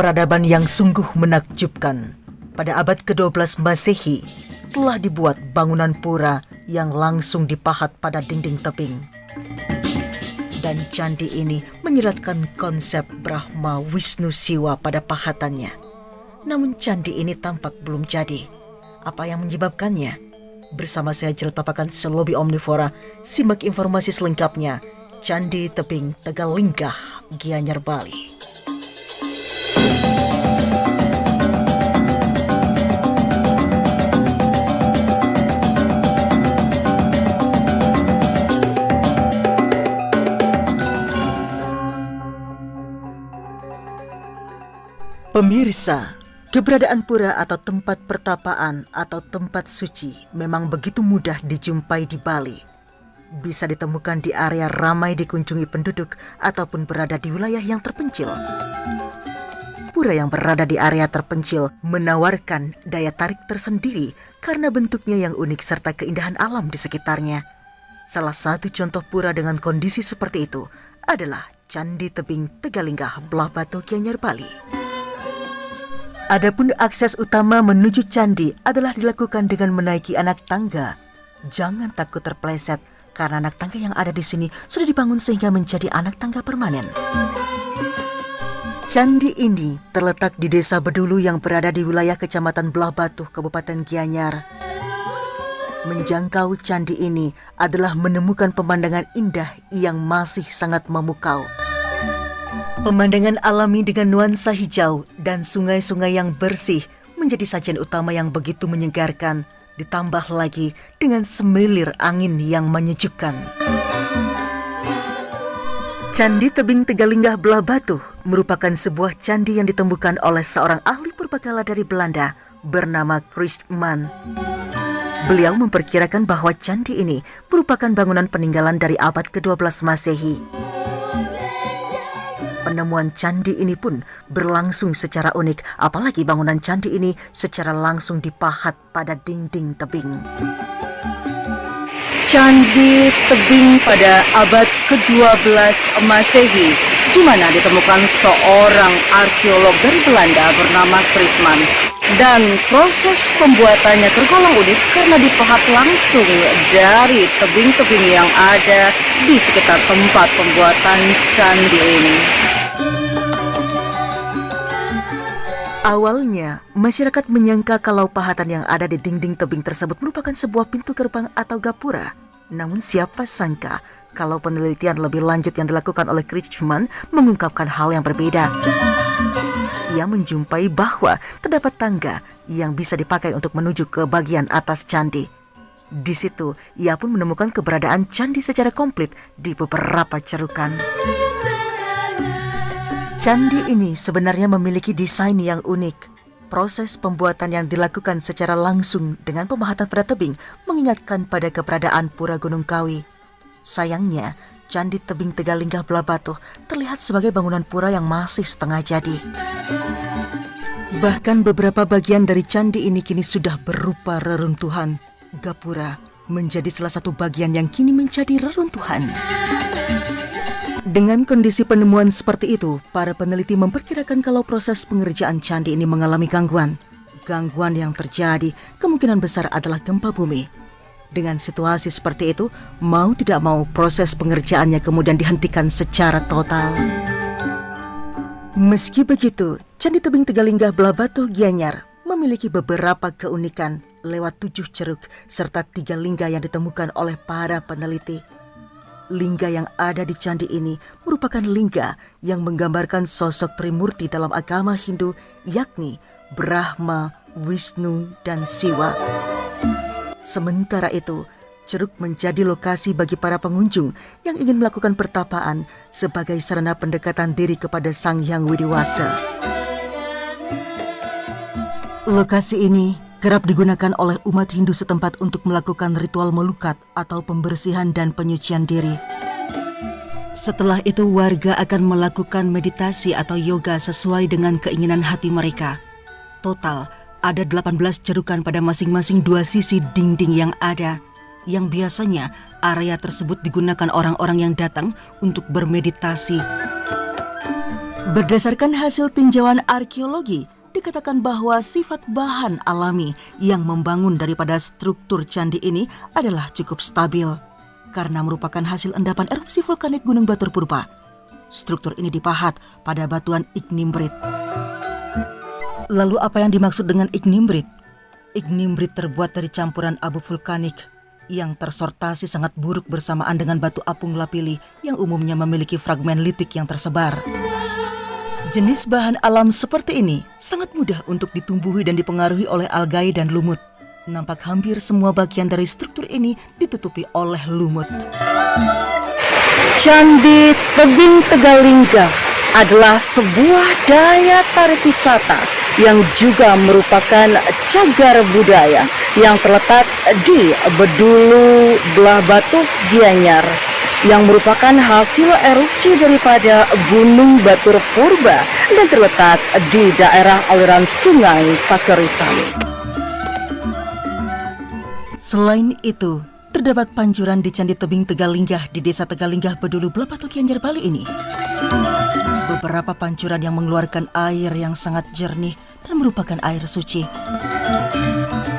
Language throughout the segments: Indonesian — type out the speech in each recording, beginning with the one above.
peradaban yang sungguh menakjubkan. Pada abad ke-12 Masehi, telah dibuat bangunan pura yang langsung dipahat pada dinding tebing. Dan candi ini menyeratkan konsep Brahma, Wisnu, Siwa pada pahatannya. Namun candi ini tampak belum jadi. Apa yang menyebabkannya? Bersama saya Jerotapakan Selobi Omnivora, simak informasi selengkapnya. Candi Tebing Tegalinggah, Gianyar, Bali. Pemirsa, keberadaan pura atau tempat pertapaan atau tempat suci memang begitu mudah dijumpai di Bali. Bisa ditemukan di area ramai dikunjungi penduduk ataupun berada di wilayah yang terpencil. Pura yang berada di area terpencil menawarkan daya tarik tersendiri karena bentuknya yang unik serta keindahan alam di sekitarnya. Salah satu contoh pura dengan kondisi seperti itu adalah Candi Tebing Tegalinggah, Belah Batu, Gianyar, Bali. Adapun akses utama menuju candi adalah dilakukan dengan menaiki anak tangga. Jangan takut terpeleset, karena anak tangga yang ada di sini sudah dibangun sehingga menjadi anak tangga permanen. Candi ini terletak di Desa Bedulu yang berada di wilayah Kecamatan Belah Batu, Kabupaten Gianyar. Menjangkau candi ini adalah menemukan pemandangan indah yang masih sangat memukau. Pemandangan alami dengan nuansa hijau dan sungai-sungai yang bersih menjadi sajian utama yang begitu menyegarkan, ditambah lagi dengan semelilir angin yang menyejukkan. Candi Tebing Tegalinggah, Belah Batu merupakan sebuah candi yang ditemukan oleh seorang ahli purbakala dari Belanda bernama Christman. Beliau memperkirakan bahwa candi ini merupakan bangunan peninggalan dari abad ke-12 Masehi. Penemuan candi ini pun berlangsung secara unik, apalagi bangunan candi ini secara langsung dipahat pada dinding tebing. Candi Tebing pada abad ke-12 Masehi, di mana ditemukan seorang arkeolog dari Belanda bernama Christman. Dan proses pembuatannya tergolong unik karena dipahat langsung dari tebing-tebing yang ada di sekitar tempat pembuatan candi ini. Awalnya, masyarakat menyangka kalau pahatan yang ada di dinding tebing tersebut merupakan sebuah pintu gerbang atau gapura. Namun siapa sangka kalau penelitian lebih lanjut yang dilakukan oleh Christman mengungkapkan hal yang berbeda. Ia menjumpai bahwa terdapat tangga yang bisa dipakai untuk menuju ke bagian atas candi. Di situ, ia pun menemukan keberadaan candi secara komplit di beberapa cerukan. Candi ini sebenarnya memiliki desain yang unik. Proses pembuatan yang dilakukan secara langsung dengan pemahatan pada tebing mengingatkan pada keberadaan Pura Gunung Kawi. Sayangnya, Candi Tebing Tegalinggah, Belah Batu terlihat sebagai bangunan pura yang masih setengah jadi. Bahkan beberapa bagian dari candi ini kini sudah berupa reruntuhan. Gapura menjadi salah satu bagian yang kini menjadi reruntuhan. Dengan kondisi penemuan seperti itu, para peneliti memperkirakan kalau proses pengerjaan candi ini mengalami gangguan. Gangguan yang terjadi kemungkinan besar adalah gempa bumi. Dengan situasi seperti itu, mau tidak mau proses pengerjaannya kemudian dihentikan secara total. Meski begitu, Candi Tebing Tegalinggah, Belah Batu, Gianyar memiliki beberapa keunikan lewat 7 ceruk serta 3 lingga yang ditemukan oleh para peneliti. Lingga yang ada di candi ini merupakan lingga yang menggambarkan sosok Trimurti dalam agama Hindu, yakni Brahma, Wisnu, dan Siwa. Sementara itu, ceruk menjadi lokasi bagi para pengunjung yang ingin melakukan pertapaan sebagai sarana pendekatan diri kepada Sang Hyang Widiwasa. Lokasi ini kerap digunakan oleh umat Hindu setempat untuk melakukan ritual melukat atau pembersihan dan penyucian diri. Setelah itu warga akan melakukan meditasi atau yoga sesuai dengan keinginan hati mereka. Total ada 18 cerukan pada masing-masing 2 sisi dinding yang ada, yang biasanya area tersebut digunakan orang-orang yang datang untuk bermeditasi. Berdasarkan hasil tinjauan arkeologi, dikatakan bahwa sifat bahan alami yang membangun daripada struktur candi ini adalah cukup stabil karena merupakan hasil endapan erupsi vulkanik Gunung Batur Purba. Struktur ini dipahat pada batuan ignimbrite. Lalu apa yang dimaksud dengan ignimbrite? Ignimbrite terbuat dari campuran abu vulkanik yang tersortasi sangat buruk bersamaan dengan batu apung lapili yang umumnya memiliki fragmen litik yang tersebar. Jenis bahan alam seperti ini sangat mudah untuk ditumbuhi dan dipengaruhi oleh algae dan lumut. Nampak hampir semua bagian dari struktur ini ditutupi oleh lumut. Candi Tebing Tegalingga adalah sebuah daya tarik wisata yang juga merupakan cagar budaya yang terletak di Bedulu Belah Batu Gianyar, yang merupakan hasil erupsi daripada Gunung Batur Purba dan terletak di daerah aliran Sungai Pakerisan. Selain itu, terdapat pancuran di Candi Tebing Tegalingga di Desa Tegalingga, Bedulu Belah Batu Gianyar, Bali ini. Beberapa pancuran yang mengeluarkan air yang sangat jernih dan merupakan air suci.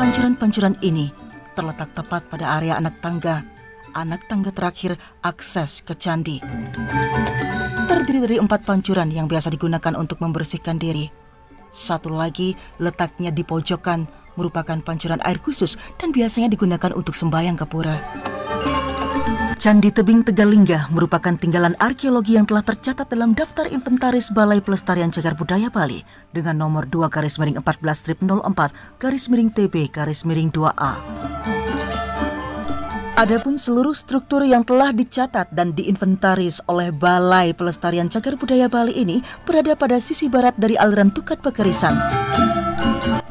Pancuran-pancuran ini terletak tepat pada area anak tangga terakhir akses ke candi. Terdiri dari 4 pancuran yang biasa digunakan untuk membersihkan diri. Satu lagi letaknya di pojokan, merupakan pancuran air khusus dan biasanya digunakan untuk sembahyang ke pura. Candi Tebing Tegalingga merupakan tinggalan arkeologi yang telah tercatat dalam daftar inventaris Balai Pelestarian Cagar Budaya Bali dengan nomor 2/14/04/TB/2A. Adapun seluruh struktur yang telah dicatat dan diinventaris oleh Balai Pelestarian Cagar Budaya Bali ini berada pada sisi barat dari aliran Tukat Pakerisan.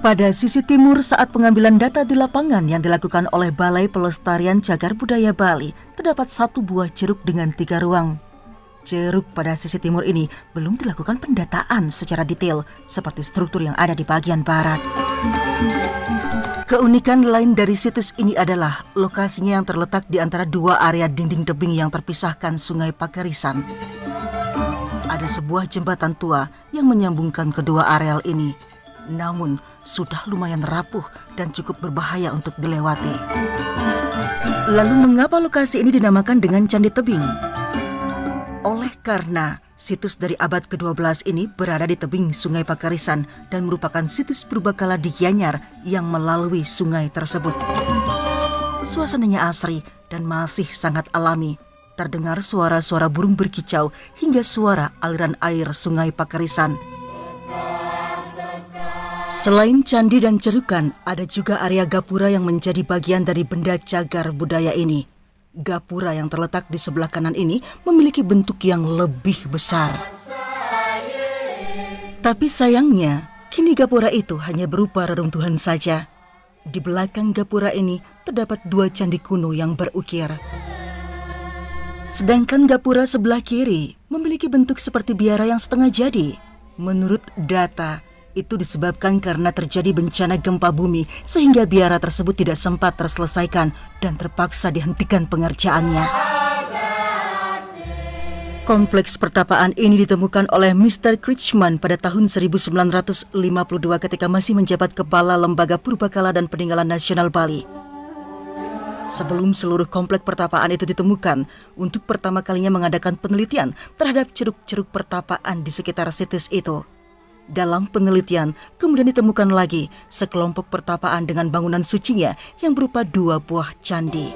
Pada sisi timur saat pengambilan data di lapangan yang dilakukan oleh Balai Pelestarian Cagar Budaya Bali, terdapat 1 buah ceruk dengan 3 ruang. Ceruk pada sisi timur ini belum dilakukan pendataan secara detail seperti struktur yang ada di bagian barat. Keunikan lain dari situs ini adalah lokasinya yang terletak di antara 2 area dinding tebing yang terpisahkan Sungai Pakerisan. Ada sebuah jembatan tua yang menyambungkan kedua areal ini, namun sudah lumayan rapuh dan cukup berbahaya untuk dilewati. Lalu mengapa lokasi ini dinamakan dengan Candi Tebing? Oleh karena situs dari abad ke-12 ini berada di tebing Sungai Pakerisan dan merupakan situs purbakala di Gianyar yang melalui sungai tersebut. Suasananya asri dan masih sangat alami. Terdengar suara-suara burung berkicau hingga suara aliran air Sungai Pakerisan. Selain candi dan cerukan, ada juga area gapura yang menjadi bagian dari benda cagar budaya ini. Gapura yang terletak di sebelah kanan ini memiliki bentuk yang lebih besar. Tapi sayangnya, kini gapura itu hanya berupa reruntuhan saja. Di belakang gapura ini terdapat 2 candi kuno yang berukir. Sedangkan gapura sebelah kiri memiliki bentuk seperti biara yang setengah jadi. Menurut data, itu disebabkan karena terjadi bencana gempa bumi sehingga biara tersebut tidak sempat terselesaikan dan terpaksa dihentikan pengerjaannya. Kompleks pertapaan ini ditemukan oleh Mr. Kretschmann pada tahun 1952 ketika masih menjabat Kepala Lembaga Purbakala dan Peninggalan Nasional Bali. Sebelum seluruh kompleks pertapaan itu ditemukan, untuk pertama kalinya mengadakan penelitian terhadap ceruk-ceruk pertapaan di sekitar situs itu. Dalam penelitian, kemudian ditemukan lagi sekelompok pertapaan dengan bangunan sucinya yang berupa 2 buah candi.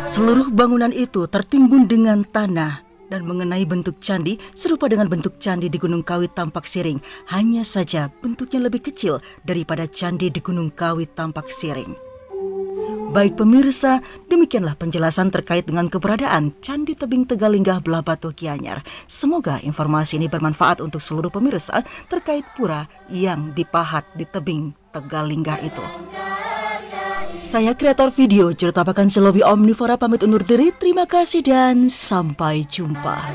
Seluruh bangunan itu tertimbun dengan tanah dan mengenai bentuk candi serupa dengan bentuk candi di Gunung Kawit Tampak Siring. Hanya saja bentuknya lebih kecil daripada candi di Gunung Kawit Tampak Siring. Baik pemirsa, demikianlah penjelasan terkait dengan keberadaan Candi Tebing Tegalingga Belah Batu Gianyar. Semoga informasi ini bermanfaat untuk seluruh pemirsa terkait pura yang dipahat di Tebing Tegalingga itu. Saya kreator video Juru Tapakan Selobi Omnivora pamit undur diri. Terima kasih dan sampai jumpa.